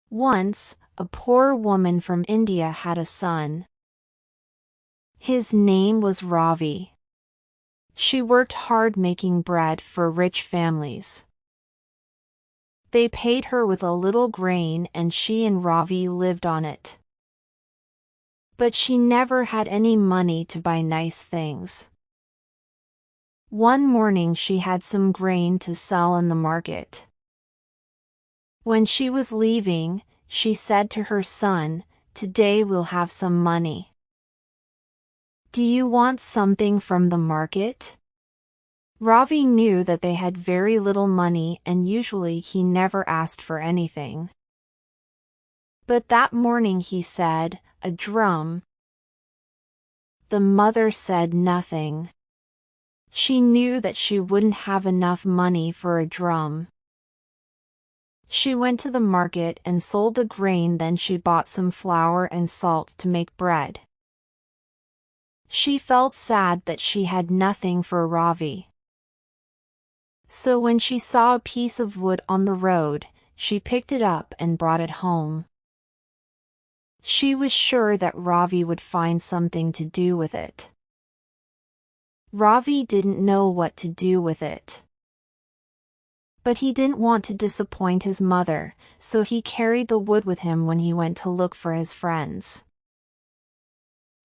Once, a poor woman from India had a son. His name was Ravi. She worked hard making bread for rich families. They paid her with a little grain and she and Ravi lived on it. But she never had any money to buy nice things. One morning she had some grain to sell in the market. When she was leaving, she said to her son, "Today we'll have some money. Do you want something from the market?" Ravi knew that they had very little money and usually he never asked for anything. But that morning he said, "A drum." The mother said nothing. She knew that she wouldn't have enough money for a drum. She went to the market and sold the grain, then she bought some flour and salt to make bread. She felt sad that she had nothing for Ravi. So when she saw a piece of wood on the road, she picked it up and brought it home. She was sure that Ravi would find something to do with it. Ravi didn't know what to do with it. But he didn't want to disappoint his mother, so he carried the wood with him when he went to look for his friends.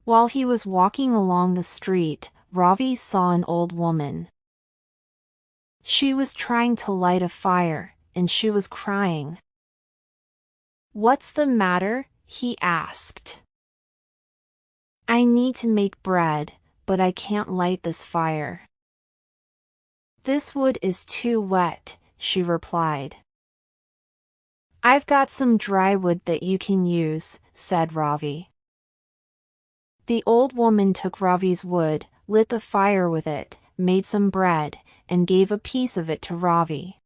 While he was walking along the street, Ravi saw an old woman. She was trying to light a fire, and she was crying. "What's the matter?" he asked. "I need to make bread, but I can't light this fire." "This wood is too wet," she replied. "I've got some dry wood that you can use," said Ravi. The old woman took Ravi's wood, lit the fire with it, made some bread, and gave a piece of it to Ravi.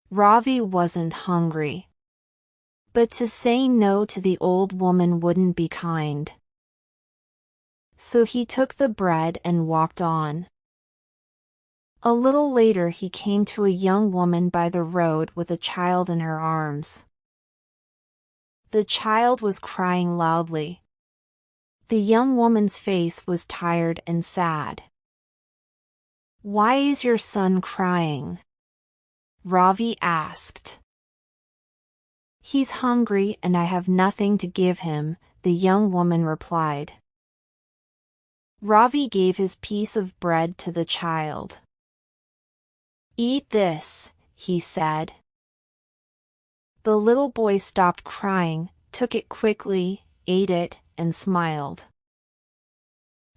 Ravi wasn't hungry. But to say no to the old woman wouldn't be kind. So he took the bread and walked on. A little later he came to a young woman by the road with a child in her arms. The child was crying loudly. The young woman's face was tired and sad. "Why is your son crying?" Ravi asked. "He's hungry and I have nothing to give him," the young woman replied. Ravi gave his piece of bread to the child. "Eat this," he said. The little boy stopped crying, took it quickly, ate it, and smiled.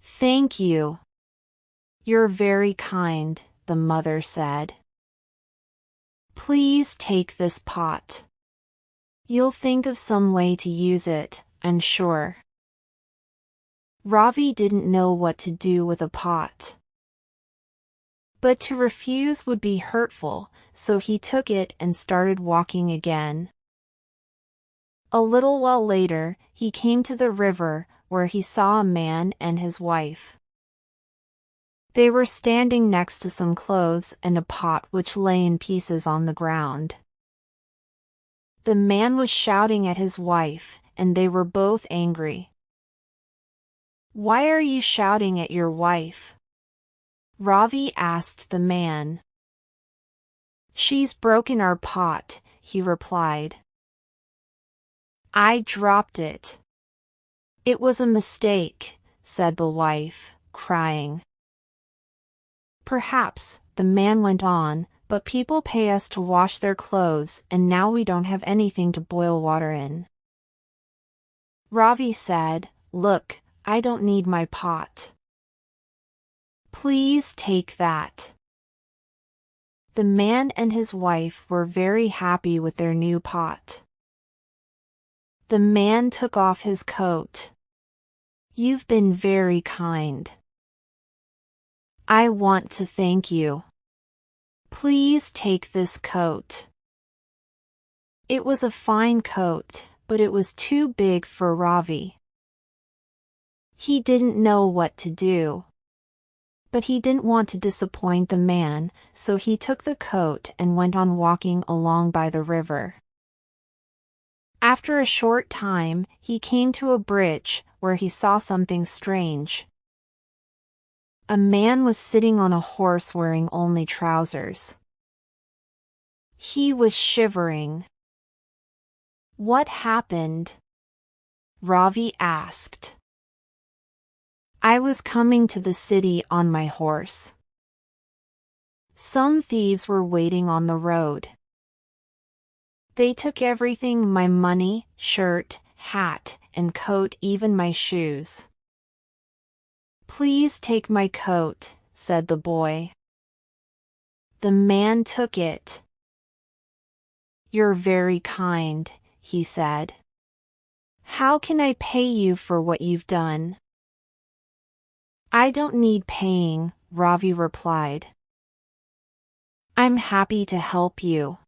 "Thank you. You're very kind," the mother said. "Please take this pot. You'll think of some way to use it, I'm sure." Ravi didn't know what to do with a pot. But to refuse would be hurtful, so he took it and started walking again. A little while later, he came to the river, where he saw a man and his wife. They were standing next to some clothes and a pot which lay in pieces on the ground. The man was shouting at his wife, and they were both angry. "Why are you shouting at your wife?" Ravi asked the man. "She's broken our pot," he replied. "I dropped it." "It was a mistake," said the wife, crying. "Perhaps," the man went on, "but people pay us to wash their clothes and now we don't have anything to boil water in." Ravi said, "Look, I don't need my pot. Please take that." The man and his wife were very happy with their new pot. The man took off his coat. "You've been very kind. I want to thank you. Please take this coat." It was a fine coat, but it was too big for Ravi. He didn't know what to do. But he didn't want to disappoint the man, so he took the coat and went on walking along by the river. After a short time, he came to a bridge where he saw something strange. A man was sitting on a horse wearing only trousers. He was shivering. What happened? Ravi asked. I was coming to the city on my horse. Some thieves were waiting on the road. They took everything, my money, shirt, hat, and coat, even my shoes. Please take my coat, said the boy. The man took it. You're very kind, he said. How can I pay you for what you've done? I don't need paying, Ravi replied. I'm happy to help you.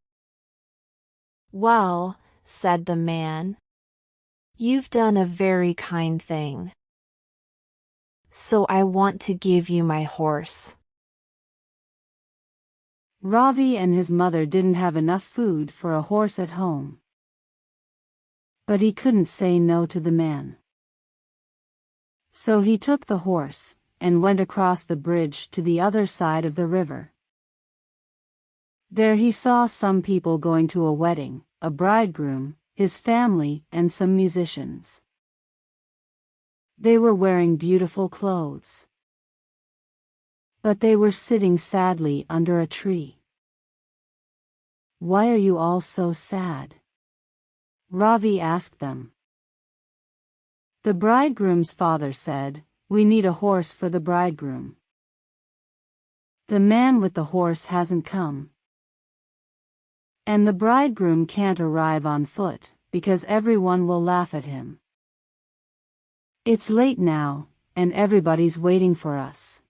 Well, said the man, you've done a very kind thing. So I want to give you my horse. Ravi and his mother didn't have enough food for a horse at home. But he couldn't say no to the man. So he took the horse and went across the bridge to the other side of the river. There he saw some people going to a wedding, a bridegroom, his family, and some musicians. They were wearing beautiful clothes. But they were sitting sadly under a tree. Why are you all so sad? Ravi asked them. The bridegroom's father said, We need a horse for the bridegroom. The man with the horse hasn't come. And the bridegroom can't arrive on foot, because everyone will laugh at him. It's late now, and everybody's waiting for us.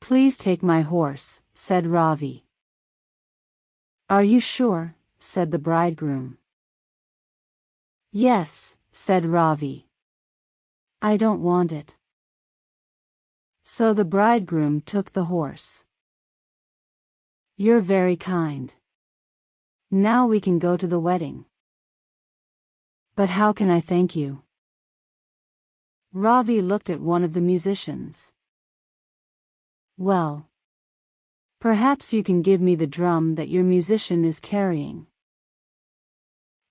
Please take my horse, said Ravi. Are you sure? Said the bridegroom. Yes, said Ravi. I don't want it. So the bridegroom took the horse. You're very kind. Now we can go to the wedding. But how can I thank you? Ravi looked at one of the musicians. Well, perhaps you can give me the drum that your musician is carrying.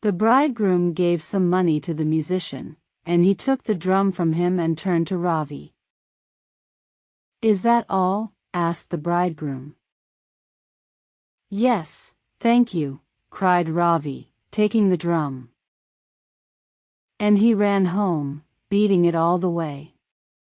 The bridegroom gave some money to the musician, and he took the drum from him and turned to Ravi. Is that all? Asked the bridegroom. Yes, thank you, cried Ravi, taking the drum. And he ran home, beating it all the way.